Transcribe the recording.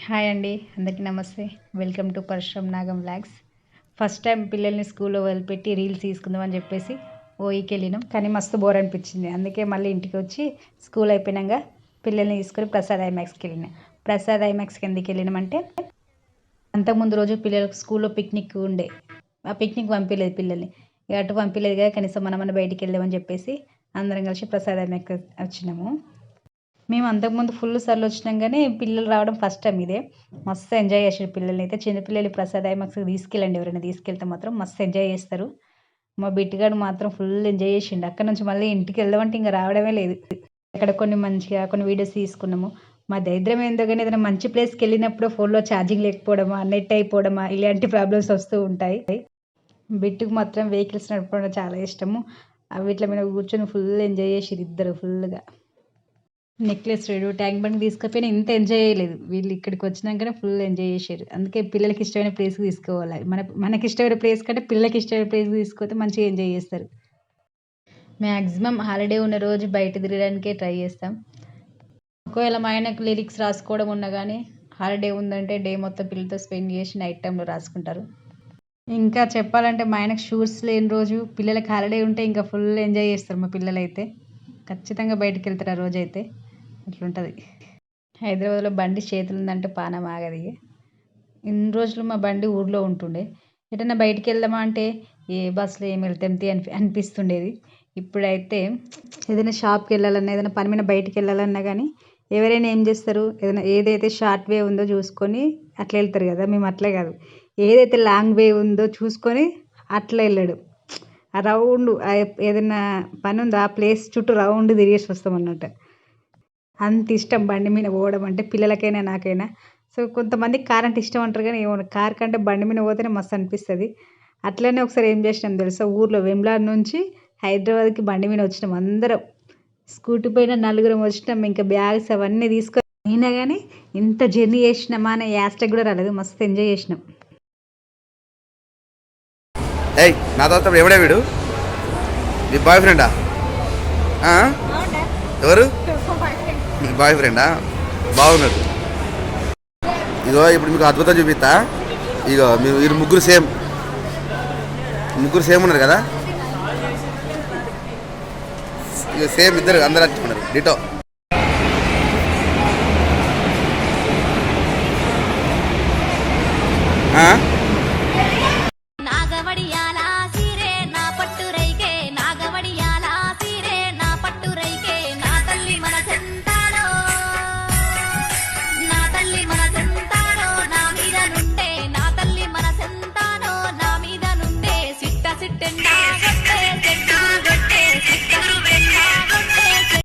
Hi అండి, అందరికీ నమస్తే. Welcome to Parashuram Nagam vlogs. First time పిల్లల్ని స్కూల్లో వదిలిపెట్టి రీల్స్ తీసుకుందాం అని చెప్పేసి ఓయికి వెళ్ళినాం. కానీ మస్తు బోర్ అనిపించింది. అందుకే మళ్ళీ ఇంటికి వచ్చి స్కూల్ అయిపోయినాక పిల్లల్ని తీసుకొని ప్రసాద్ ఐమాక్స్కి వెళ్ళినా. ప్రసాద్ ఐమాక్స్కి ఎందుకు వెళ్ళినామంటే అంతకుముందు రోజు పిల్లలకు స్కూల్లో పిక్నిక్ ఉండే. ఆ పిక్నిక్ పంపించలేదు పిల్లల్ని. అటు పంపించలేదు కదా, కనీసం మనమన్నా బయటికి వెళ్దామని చెప్పేసి అందరం కలిసి ప్రసాద్ ఐమాక్స్ వచ్చినాము. మేము అంతకుముందు ఫుల్ సార్లు వచ్చినాం, కానీ పిల్లలు రావడం ఫస్ట్ టైం ఇదే. మస్తు ఎంజాయ్ చేసారు పిల్లల్ని. అయితే చిన్నపిల్లలు ప్రసాద్ ఐమాక్స్కి తీసుకెళ్ళండి, ఎవరైనా తీసుకెళ్తే మాత్రం మస్తు ఎంజాయ్ చేస్తారు. మా బిట్టుగాడు మాత్రం ఫుల్ ఎంజాయ్ చేసిండు. అక్కడ నుంచి మళ్ళీ ఇంటికి వెళ్దామంటే ఇంకా రావడమే లేదు. అక్కడ కొన్ని వీడియోస్ తీసుకున్నాము. మా దరిద్రం ఏందో కానీ ఏదైనా మంచి ప్లేస్కి వెళ్ళినప్పుడు ఫోన్లో ఛార్జింగ్ లేకపోవడమా, నెట్ అయిపోవడమా, ఇలాంటి ప్రాబ్లమ్స్ వస్తూ ఉంటాయి. బిట్టుకు మాత్రం వెహికల్స్ నడపడం చాలా ఇష్టము. వీటి మీద కూర్చొని ఫుల్ ఎంజాయ్ చేసిరు ఇద్దరు ఫుల్గా. నెక్లెస్ రోడ్, ట్యాంక్ బండ్ తీసుకపోయినా ఇంత ఎంజాయ్ చేయలేదు. వీళ్ళు ఇక్కడికి వచ్చినాకనే ఫుల్ ఎంజాయ్ చేశారు. అందుకే పిల్లలకి ఇష్టమైన ప్లేస్కి తీసుకోవాలి. మనకి ఇష్టమైన ప్లేస్ కంటే పిల్లలకి ఇష్టమైన ప్లేస్కి తీసుకొస్తే మంచిగా ఎంజాయ్ చేస్తారు. మ్యాక్సిమం హాలిడే ఉన్న రోజు బయట తిరగడానికే ట్రై చేస్తాం. ఒకవేళ మా ఆయనకు లిరిక్స్ రాసుకోవడం ఉన్నా కానీ హాలిడే ఉందంటే డే మొత్తం పిల్లలతో స్పెండ్ చేసి నైట్ టైంలో రాసుకుంటారు. ఇంకా చెప్పాలంటే మా ఆయనకు షూస్ లేని రోజు పిల్లలకి హాలిడే ఉంటే ఇంకా ఫుల్ ఎంజాయ్ చేస్తారు. మా పిల్లలు అయితే ఖచ్చితంగా బయటకు వెళ్తారు ఆ రోజైతే. అట్లుంటుంది. హైదరాబాద్లో బండి చేతులు ఉందంటే పానం ఆగది. ఇన్ని రోజులు మా బండి ఊర్లో ఉంటుండే. ఎటన్నా బయటికి వెళ్దామా అంటే ఏ బస్సులో ఏమి వెళ్తాం అనిపిస్తుండేది. ఇప్పుడైతే ఏదైనా షాప్కి వెళ్ళాలన్నా, ఏదైనా పని మీద బయటికి వెళ్ళాలన్నా కానీ ఎవరైనా ఏం చేస్తారు, ఏదైతే షార్ట్ వే ఉందో చూసుకొని అట్లా వెళ్తారు కదా. మేము అట్లే కాదు, ఏదైతే లాంగ్ వే ఉందో చూసుకొని అట్లా వెళ్ళడు. ఆ రౌండ్ ఏదైనా పని ఉందో ఆ ప్లేస్ చుట్టూ రౌండ్ తిరిగేసి వస్తాం అన్నట్టు. అంత ఇష్టం బండి మీద పోవడం అంటే పిల్లలకైనా నాకైనా. సో కొంతమందికి కార్ అంటే ఇష్టం అంటారు, కానీ ఏమో కార్ కంటే బండి మీద పోతేనే మస్తు అనిపిస్తుంది. అట్లనే ఒకసారి ఏం చేసినాం తెలుసా, ఊర్లో వెమ్లాడ్ నుంచి హైదరాబాద్కి బండి మీద వచ్చినాం. అందరం స్కూటీ పైన నలుగురం వచ్చినాం. ఇంకా బ్యాగ్స్ అవన్నీ తీసుకొని అయినా కానీ ఇంత జర్నీ చేసినామా అనే యాస్టక్ కూడా రాలేదు. మస్తు ఎంజాయ్ చేసినాం. ఏయ్ నా తర్వాత ఎవడే వీడు? మీ బాయ్ ఫ్రెండా? ఎవరు? మీ బాయ్ ఫ్రెండా? బాగున్నాడు. ఇగో ఇప్పుడు మీకు అద్భుతం చూపిస్తా. ఇగో మీరు ముగ్గురు సేమ్ ఉన్నారు కదా. ఇక సేమ్ ఇద్దరు అందరూ ఉన్నారు డిటో.